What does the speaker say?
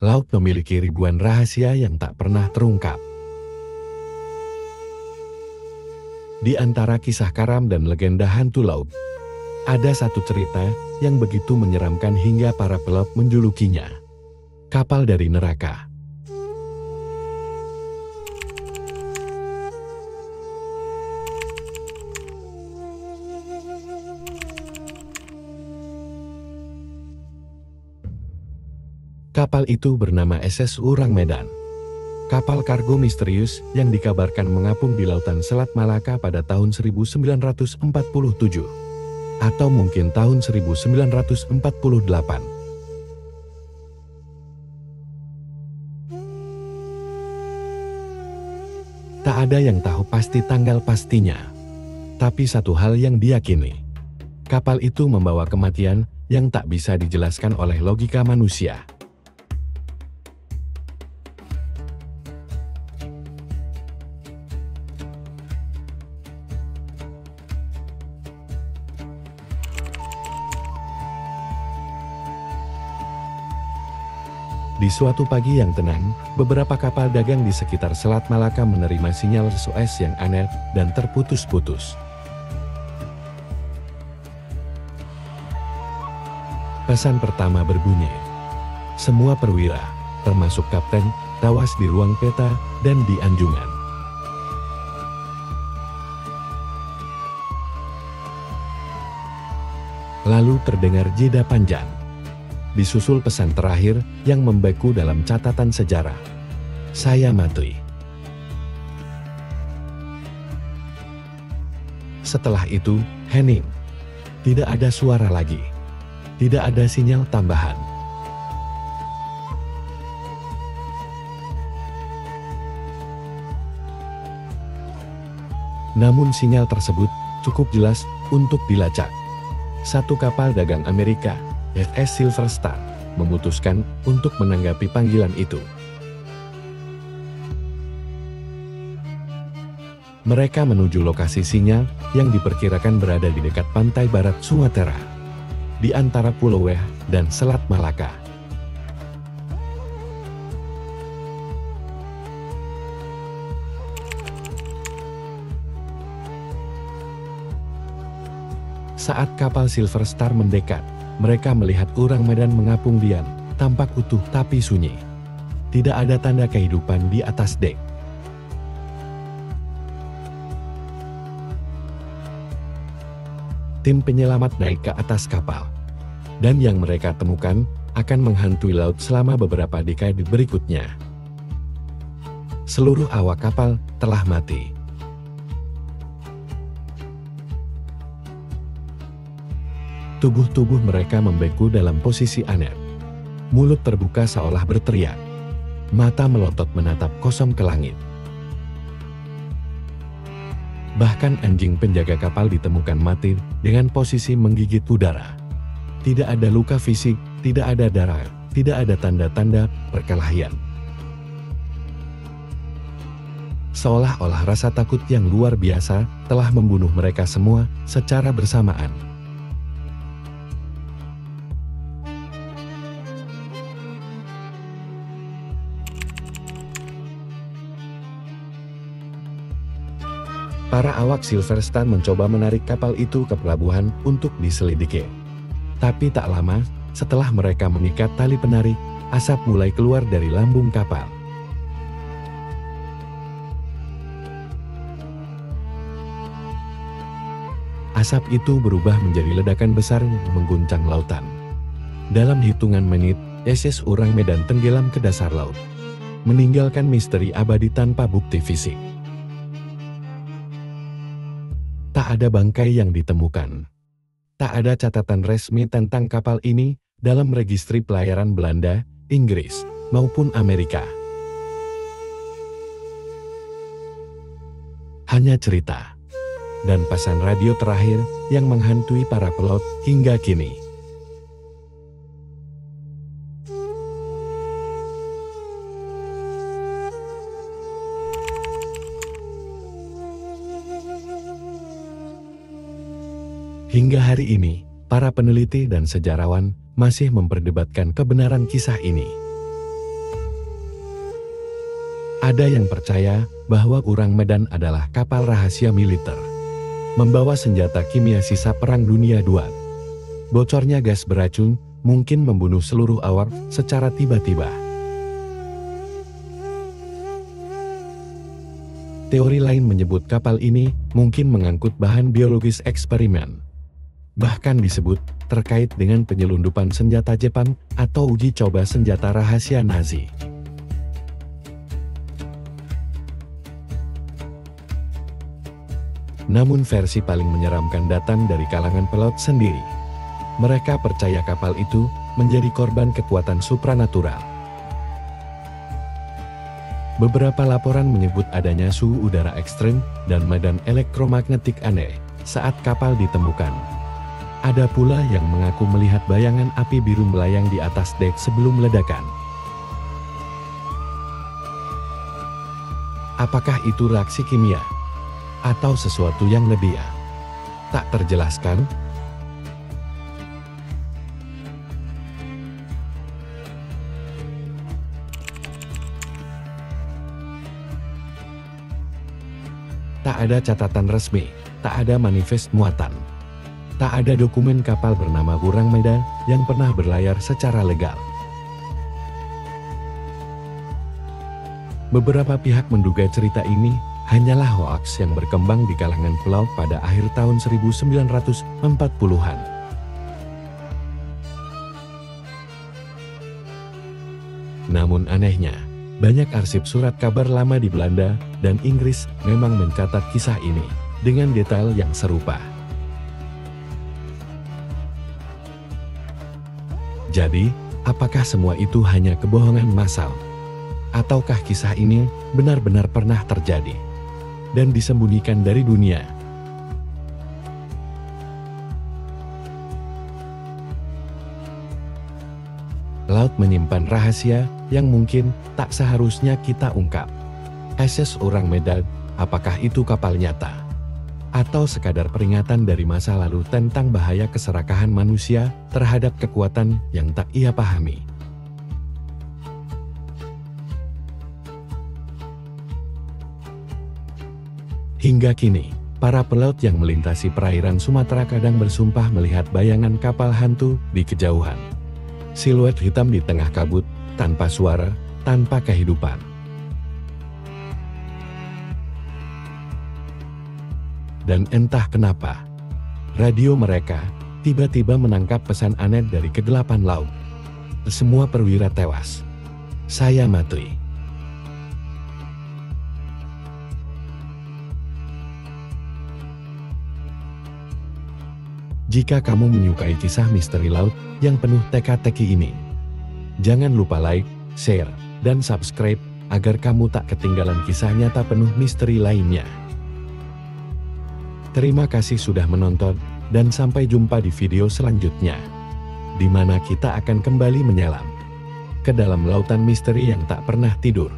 Laut memiliki ribuan rahasia yang tak pernah terungkap. Di antara kisah karam dan legenda hantu laut, ada satu cerita yang begitu menyeramkan hingga para pelaut menjulukinya kapal dari neraka. Kapal itu bernama SS Urang Medan. Kapal kargo misterius yang dikabarkan mengapung di lautan Selat Malaka pada tahun 1947 atau mungkin tahun 1948. Tak ada yang tahu pasti tanggal pastinya. Tapi satu hal yang diyakini, kapal itu membawa kematian yang tak bisa dijelaskan oleh logika manusia. Di suatu pagi yang tenang, beberapa kapal dagang di sekitar Selat Malaka menerima sinyal SOS yang aneh dan terputus-putus. Pesan pertama berbunyi, semua perwira, termasuk kapten, tewas di ruang peta dan di anjungan. Lalu terdengar jeda panjang. Disusul pesan terakhir yang membeku dalam catatan sejarah. Saya mati. Setelah itu, hening. Tidak ada suara lagi. Tidak ada sinyal tambahan. Namun sinyal tersebut cukup jelas untuk dilacak. Satu kapal dagang Amerika, SS Silver Star, memutuskan untuk menanggapi panggilan itu. Mereka menuju lokasi sinyal yang diperkirakan berada di dekat pantai barat Sumatera, di antara Pulau Weh dan Selat Malaka. Saat kapal Silver Star mendekat, mereka melihat Urang Medan mengapung diam, tampak utuh tapi sunyi. Tidak ada tanda kehidupan di atas dek. Tim penyelamat naik ke atas kapal. Dan yang mereka temukan akan menghantui laut selama beberapa dekade berikutnya. Seluruh awak kapal telah mati. Tubuh-tubuh mereka membeku dalam posisi aneh. Mulut terbuka seolah berteriak. Mata melotot menatap kosong ke langit. Bahkan anjing penjaga kapal ditemukan mati dengan posisi menggigit udara. Tidak ada luka fisik, tidak ada darah, tidak ada tanda-tanda perkelahian. Seolah-olah rasa takut yang luar biasa telah membunuh mereka semua secara bersamaan. Para awak Silver Star mencoba menarik kapal itu ke pelabuhan untuk diselidiki. Tapi tak lama, setelah mereka mengikat tali penarik, asap mulai keluar dari lambung kapal. Asap itu berubah menjadi ledakan besar yang mengguncang lautan. Dalam hitungan menit, SS Urang Medan tenggelam ke dasar laut, meninggalkan misteri abadi tanpa bukti fisik. Tak ada bangkai yang ditemukan. Tak ada catatan resmi tentang kapal ini dalam registri pelayaran Belanda, Inggris, maupun Amerika. Hanya cerita dan pesan radio terakhir yang menghantui para pelaut hingga kini. Hingga hari ini, para peneliti dan sejarawan masih memperdebatkan kebenaran kisah ini. Ada yang percaya bahwa Urang Medan adalah kapal rahasia militer, membawa senjata kimia sisa Perang Dunia II. Bocornya gas beracun mungkin membunuh seluruh awak secara tiba-tiba. Teori lain menyebut kapal ini mungkin mengangkut bahan biologis eksperimen. Bahkan disebut terkait dengan penyelundupan senjata Jepang atau uji coba senjata rahasia Nazi. Namun versi paling menyeramkan datang dari kalangan pelaut sendiri. Mereka percaya kapal itu menjadi korban kekuatan supranatural. Beberapa laporan menyebut adanya suhu udara ekstrem dan medan elektromagnetik aneh saat kapal ditemukan. Ada pula yang mengaku melihat bayangan api biru melayang di atas dek sebelum ledakan. Apakah itu reaksi kimia? Atau sesuatu yang lebih tak terjelaskan? Tak ada catatan resmi, tak ada manifest muatan. Tak ada dokumen kapal bernama Urang Medan yang pernah berlayar secara legal. Beberapa pihak menduga cerita ini hanyalah hoaks yang berkembang di kalangan pelaut pada akhir tahun 1940-an. Namun anehnya, banyak arsip surat kabar lama di Belanda dan Inggris memang mencatat kisah ini dengan detail yang serupa. Jadi, apakah semua itu hanya kebohongan massal? Ataukah kisah ini benar-benar pernah terjadi dan disembunyikan dari dunia? Laut menyimpan rahasia yang mungkin tak seharusnya kita ungkap. SS Urang Medan, apakah itu kapal nyata? Atau sekadar peringatan dari masa lalu tentang bahaya keserakahan manusia terhadap kekuatan yang tak ia pahami? Hingga kini, para pelaut yang melintasi perairan Sumatera kadang bersumpah melihat bayangan kapal hantu di kejauhan. Siluet hitam di tengah kabut, tanpa suara, tanpa kehidupan. Dan entah kenapa, radio mereka tiba-tiba menangkap pesan aneh dari kegelapan laut. Semua perwira tewas. Saya mati. Jika kamu menyukai kisah misteri laut yang penuh teka-teki ini, jangan lupa like, share, dan subscribe agar kamu tak ketinggalan kisah nyata penuh misteri lainnya. Terima kasih sudah menonton, dan sampai jumpa di video selanjutnya, di mana kita akan kembali menyelam ke dalam lautan misteri yang tak pernah tidur.